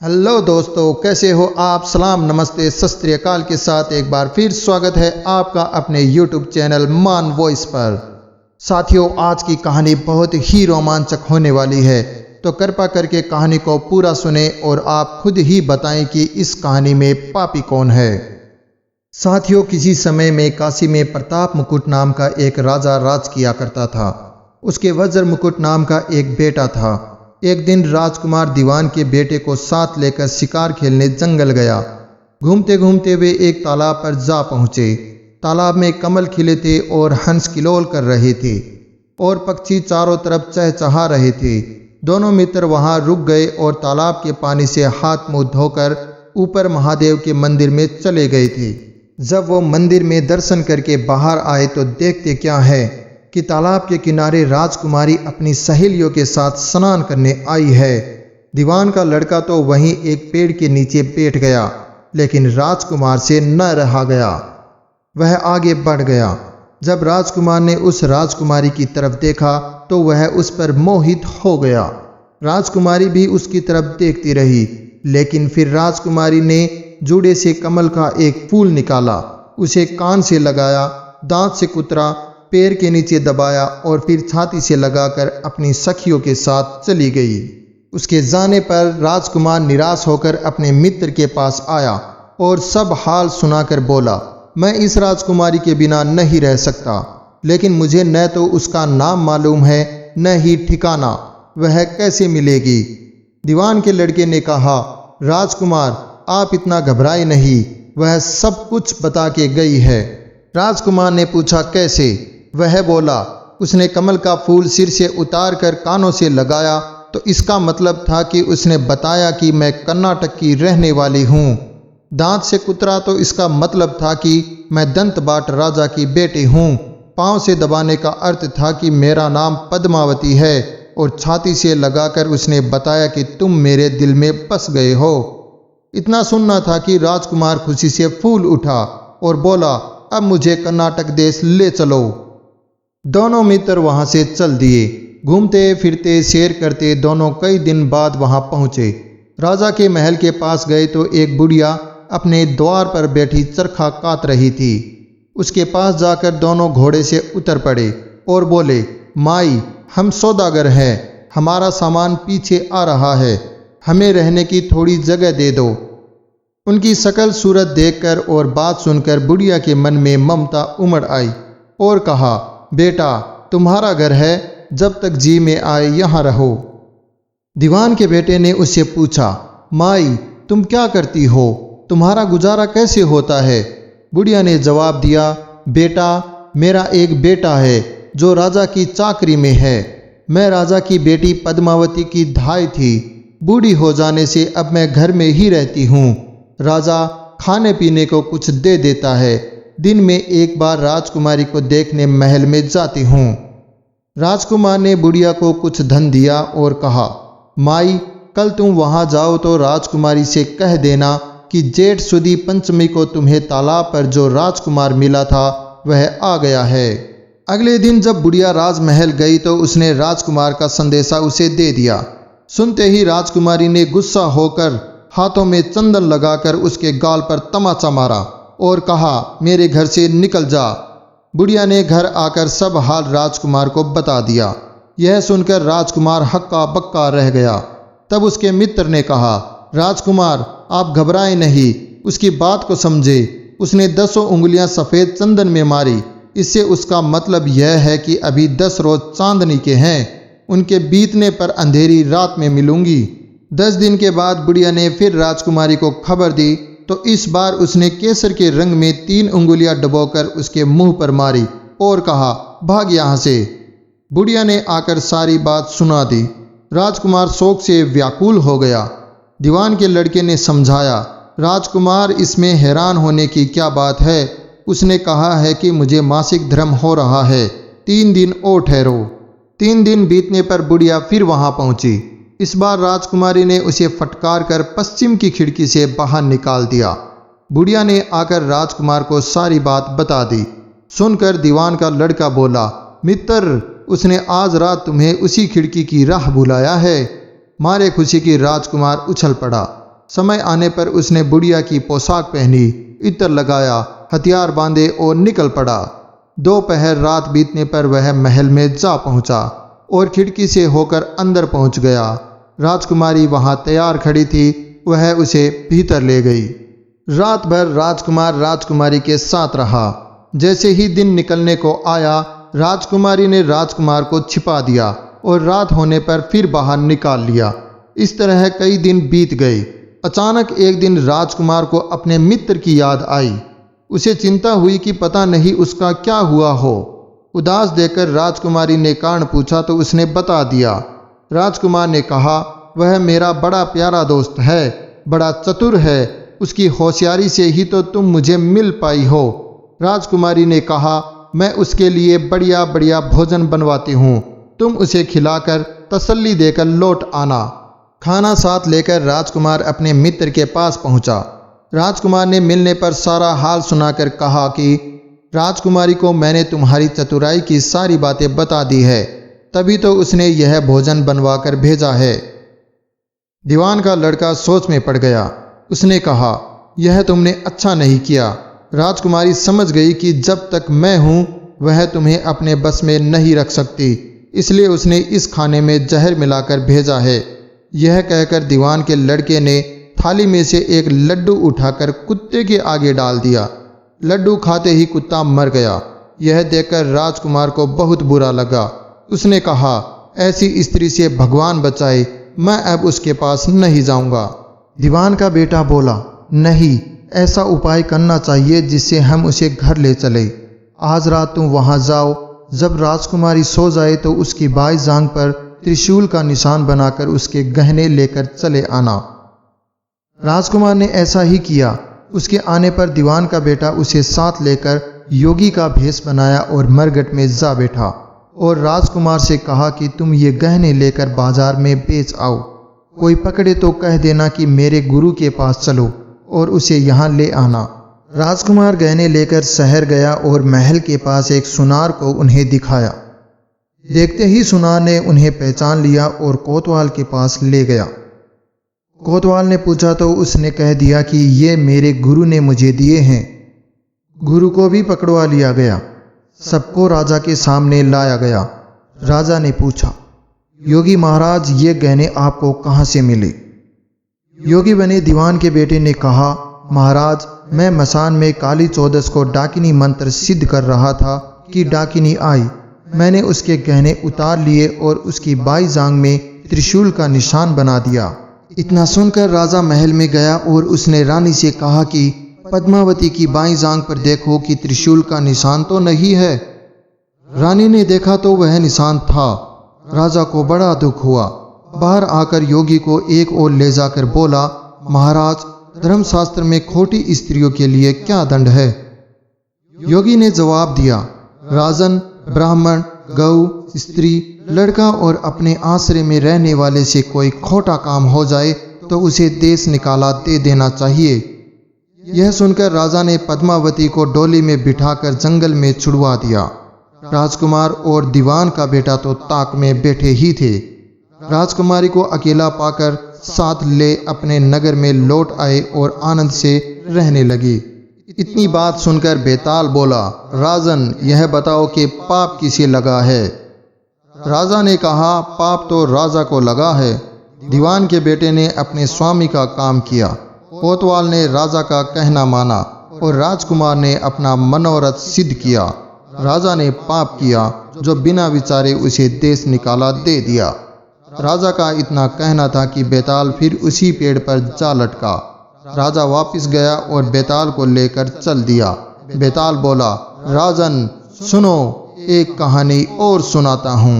Hello दोस्तों, कैसे हो आप। सलाम नमस्ते सत श्री अकाल के साथ एक बार फिर स्वागत है आपका अपने यूट्यूब चैनल मान वॉइस पर। साथियों, आज की कहानी बहुत ही रोमांचक होने वाली है, तो कृपा करके कहानी को पूरा सुने और आप खुद ही बताएं कि इस कहानी में पापी कौन है। साथियों, किसी समय में काशी में प्रताप मुकुट नाम का एक राजा राज किया करता था। उसके वज्र मुकुट नाम का एक बेटा था। एक दिन राजकुमार दीवान के बेटे को साथ लेकर शिकार खेलने जंगल गया। घूमते घूमते वे एक तालाब पर जा पहुँचे। तालाब में कमल खिले थे और हंस किलोल कर रहे थे और पक्षी चारों तरफ चहचहा रहे थे। दोनों मित्र वहां रुक गए और तालाब के पानी से हाथ मुंह धोकर ऊपर महादेव के मंदिर में चले गए थे। जब वो मंदिर में दर्शन करके बाहर आए तो देखते क्या है कि तालाब के किनारे राजकुमारी अपनी सहेलियों के साथ स्नान करने आई है। दीवान का लड़का तो वहीं एक पेड़ के नीचे बैठ गया, लेकिन राजकुमार से न रहा गया। वह आगे बढ़ गया। जब राजकुमार ने उस राजकुमारी की तरफ देखा तो वह उस पर मोहित हो गया। राजकुमारी भी उसकी तरफ देखती रही, लेकिन फिर राजकुमारी ने जूड़े से कमल का एक फूल निकाला, उसे कान से लगाया, दांत से कुतरा, पैर के नीचे दबाया और फिर छाती से लगाकर अपनी सखियों के साथ चली गई। उसके जाने पर राजकुमार निराश होकर अपने मित्र के पास आया और सब हाल सुनाकर बोला, मैं इस राजकुमारी के बिना नहीं रह सकता, लेकिन मुझे न तो उसका नाम मालूम है न ही ठिकाना, वह कैसे मिलेगी। दीवान के लड़के ने कहा, राजकुमार आप इतना घबराए नहीं, वह सब कुछ बता के गई है। राजकुमार ने पूछा, कैसे। वह बोला, उसने कमल का फूल सिर से उतार कर कानों से लगाया तो इसका मतलब था कि उसने बताया कि मैं कर्नाटक की रहने वाली हूँ। दांत से कुतरा तो इसका मतलब था कि मैं दंतबाट राजा की बेटी हूँ। पाँव से दबाने का अर्थ था कि मेरा नाम पद्मावती है और छाती से लगाकर उसने बताया कि तुम मेरे दिल में बस गए हो। इतना सुनना था कि राजकुमार खुशी से फूल उठा और बोला, अब मुझे कर्नाटक देश ले चलो। दोनों मित्र वहां से चल दिए। घूमते फिरते सैर करते दोनों कई दिन बाद वहां पहुंचे। राजा के महल के पास गए तो एक बुढ़िया अपने द्वार पर बैठी चरखा काट रही थी। उसके पास जाकर दोनों घोड़े से उतर पड़े और बोले, माई हम सौदागर हैं, हमारा सामान पीछे आ रहा है, हमें रहने की थोड़ी जगह दे दो। उनकी शकल सूरत देखकर और बात सुनकर बुढ़िया के मन में ममता उमड़ आई और कहा, बेटा तुम्हारा घर है, जब तक जी में आए यहाँ रहो। दीवान के बेटे ने उससे पूछा, माई तुम क्या करती हो, तुम्हारा गुजारा कैसे होता है। बुढ़िया ने जवाब दिया, बेटा मेरा एक बेटा है जो राजा की चाकरी में है। मैं राजा की बेटी पद्मावती की धाई थी। बूढ़ी हो जाने से अब मैं घर में ही रहती हूँ। राजा खाने पीने को कुछ दे देता है। दिन में एक बार राजकुमारी को देखने महल में जाती हूँ। राजकुमार ने बुढ़िया को कुछ धन दिया और कहा, माई कल तुम वहाँ जाओ तो राजकुमारी से कह देना कि जेठ सुदी पंचमी को तुम्हें तालाब पर जो राजकुमार मिला था वह आ गया है। अगले दिन जब बुढ़िया राजमहल गई तो उसने राजकुमार का संदेशा उसे दे दिया। सुनते ही राजकुमारी ने गुस्सा होकर हाथों में चंदन लगाकर उसके गाल पर तमाचा मारा और कहा, मेरे घर से निकल जा। बुढ़िया ने घर आकर सब हाल राजकुमार को बता दिया। यह सुनकर राजकुमार हक्का बक्का रह गया। तब उसके मित्र ने कहा, राजकुमार आप घबराएं नहीं, उसकी बात को समझे। उसने 10 उंगलियां सफ़ेद चंदन में मारी, इससे उसका मतलब यह है कि अभी 10 रोज चांदनी के हैं, उनके बीतने पर अंधेरी रात में मिलूंगी। 10 दिन के बाद बुढ़िया ने फिर राजकुमारी को खबर दी तो इस बार उसने केसर के रंग में 3 उंगलियां डुबोकर उसके मुंह पर मारी और कहा, भाग यहाँ से। बुढ़िया ने आकर सारी बात सुना दी। राजकुमार शोक से व्याकुल हो गया। दीवान के लड़के ने समझाया, राजकुमार इसमें हैरान होने की क्या बात है, उसने कहा है कि मुझे मासिक धर्म हो रहा है, 3 दिन और ठहरो। 3 दिन बीतने पर बुढ़िया फिर वहां पहुंची। इस बार राजकुमारी ने उसे फटकार कर पश्चिम की खिड़की से बाहर निकाल दिया। बुढ़िया ने आकर राजकुमार को सारी बात बता दी। सुनकर दीवान का लड़का बोला, मित्र उसने आज रात तुम्हें उसी खिड़की की राह बुलाया है। मारे खुशी की राजकुमार उछल पड़ा। समय आने पर उसने बुढ़िया की पोशाक पहनी, इत्र लगाया, हथियार बांधे और निकल पड़ा। दोपहर रात बीतने पर वह महल में जा पहुंचा और खिड़की से होकर अंदर पहुंच गया। राजकुमारी वहां तैयार खड़ी थी, वह उसे भीतर ले गई। रात भर राजकुमार राजकुमारी के साथ रहा। जैसे ही दिन निकलने को आया, राजकुमारी ने राजकुमार को छिपा दिया और रात होने पर फिर बाहर निकाल लिया। इस तरह कई दिन बीत गए। अचानक एक दिन राजकुमार को अपने मित्र की याद आई। उसे चिंता हुई कि पता नहीं उसका क्या हुआ हो। उदास देखकर राजकुमारी ने कारण पूछा तो उसने बता दिया। राजकुमार ने कहा, वह मेरा बड़ा प्यारा दोस्त है, बड़ा चतुर है, उसकी होशियारी से ही तो तुम मुझे मिल पाई हो। राजकुमारी ने कहा, मैं उसके लिए बढ़िया बढ़िया भोजन बनवाती हूँ, तुम उसे खिलाकर तसल्ली देकर लौट आना। खाना साथ लेकर राजकुमार अपने मित्र के पास पहुंचा। राजकुमार ने मिलने पर सारा हाल सुनाकर कहा कि राजकुमारी को मैंने तुम्हारी चतुराई की सारी बातें बता दी है, तभी तो उसने यह भोजन बनवाकर भेजा है। दीवान का लड़का सोच में पड़ गया। उसने कहा, यह तुमने अच्छा नहीं किया। राजकुमारी समझ गई कि जब तक मैं हूँ वह तुम्हें अपने बस में नहीं रख सकती, इसलिए उसने इस खाने में जहर मिलाकर भेजा है। यह कहकर दीवान के लड़के ने थाली में से एक लड्डू उठाकर कुत्ते के आगे डाल दिया। लड्डू खाते ही कुत्ता मर गया। यह देखकर राजकुमार को बहुत बुरा लगा। उसने कहा, ऐसी स्त्री से भगवान बचाए, मैं अब उसके पास नहीं जाऊंगा। दीवान का बेटा बोला, नहीं, ऐसा उपाय करना चाहिए जिससे हम उसे घर ले चले। आज रात तुम वहां जाओ, जब राजकुमारी सो जाए तो उसकी बाई जांघ पर त्रिशूल का निशान बनाकर उसके गहने लेकर चले आना। राजकुमार ने ऐसा ही किया। उसके आने पर दीवान का बेटा उसे साथ लेकर योगी का भेष बनाया और मरघट में जा बैठा और राजकुमार से कहा कि तुम ये गहने लेकर बाजार में बेच आओ। कोई पकड़े तो कह देना कि मेरे गुरु के पास चलो और उसे यहाँ ले आना। राजकुमार गहने लेकर शहर गया और महल के पास एक सुनार को उन्हें दिखाया। देखते ही सुनार ने उन्हें पहचान लिया और कोतवाल के पास ले गया। कोतवाल ने पूछा तो उसने कह दिया कि ये मेरे गुरु ने मुझे दिए हैं। गुरु को भी पकड़वा लिया गया। सबको राजा के सामने लाया गया। राजा ने पूछा, योगी महाराज, ये गहने आपको कहाँ से मिले? योगी बने दीवान के बेटे ने कहा, महाराज, मैं मसान में काली चौदस को डाकिनी मंत्र सिद्ध कर रहा था कि डाकिनी आई। मैंने उसके गहने उतार लिए और उसकी बाई जांघ में त्रिशूल का निशान बना दिया। इतना सुनकर राजा महल में गया और उसने रानी से कहा कि पद्मावती की बाई जांघ पर देखो कि त्रिशूल का निशान तो नहीं है। रानी ने देखा तो वह निशान था। राजा को बड़ा दुख हुआ। बाहर आकर योगी को एक ओर ले जाकर बोला, महाराज, धर्मशास्त्र में खोटी स्त्रियों के लिए क्या दंड है? योगी ने जवाब दिया, राजन, ब्राह्मण, गौ, स्त्री, लड़का और अपने आश्रय में रहने वाले से कोई खोटा काम हो जाए तो उसे देश निकाला दे देना चाहिए। यह सुनकर राजा ने पद्मावती को डोली में बिठाकर जंगल में छुड़वा दिया। राजकुमार और दीवान का बेटा तो ताक में बैठे ही थे। राजकुमारी को अकेला पाकर साथ ले अपने नगर में लौट आए और आनंद से रहने लगी। इतनी बात सुनकर बेताल बोला, राजन, यह बताओ कि पाप किसे लगा है? राजा ने कहा, पाप तो राजा को लगा है। दीवान के बेटे ने अपने स्वामी का काम किया। कोतवाल ने राजा का कहना माना और राजकुमार ने अपना मनोरथ सिद्ध किया। राजा ने पाप किया जो बिना विचारे उसे देश निकाला दे दिया। राजा का इतना कहना था कि बेताल फिर उसी पेड़ पर जा लटका। राजा वापस गया और बेताल को लेकर चल दिया। बेताल बोला, राजन सुनो, एक कहानी और सुनाता हूँ।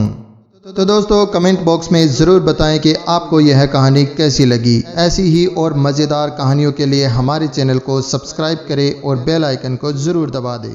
तो दोस्तों, कमेंट बॉक्स में ज़रूर बताएं कि आपको यह कहानी कैसी लगी। ऐसी ही और मज़ेदार कहानियों के लिए हमारे चैनल को सब्सक्राइब करें और बेल आइकन को ज़रूर दबा दें।